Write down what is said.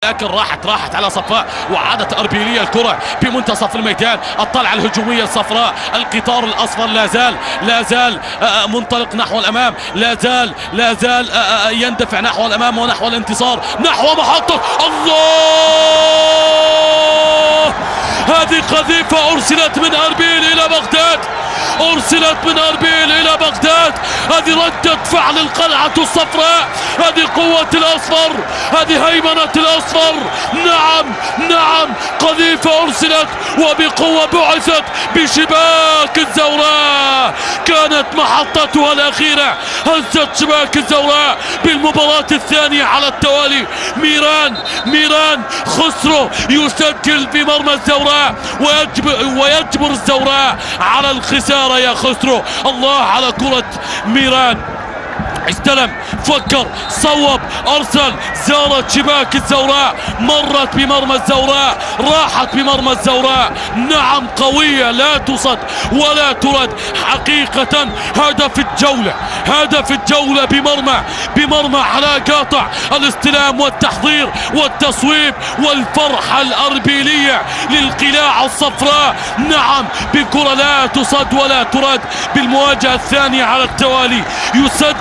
لكن راحت على صفاء وعادت أربيلية الكرة بمنتصف الميدان. الطلعة الهجومية الصفراء، القطار الأصفر لا زال منطلق نحو الأمام، لا زال يندفع نحو الأمام ونحو الانتصار، نحو محطة. الله، هذه قذيفة أرسلت من أربيل إلى بغداد، هذه ردة فعل القلعة الصفراء، هذه قوة الأصفر، هذه هيمنة الأصفر. نعم قذيفة أرسلت وبقوة بعثت بشباك الزوراء، كانت محطتها الأخيرة، هزت شباك الزوراء بالمباراة الثانية على التوالي. ميران خسرو يسجل في مرمى الزوراء ويجبر الزوراء على الخسارة يا خسرو. الله على كرة ميران، استلم، فكر، صوب، أرسل، زارت شباك الزوراء، مرت بمرمى الزوراء، راحت بمرمى الزوراء. نعم قوية، لا تصد ولا ترد حقيقة. هدف الجولة بمرمى على قاطع الاستلام والتحضير والتصويب والفرحة الأربيلية للقلاع الصفراء. نعم بكرة لا تصد ولا ترد بالمواجهة الثانية على التوالي يسجل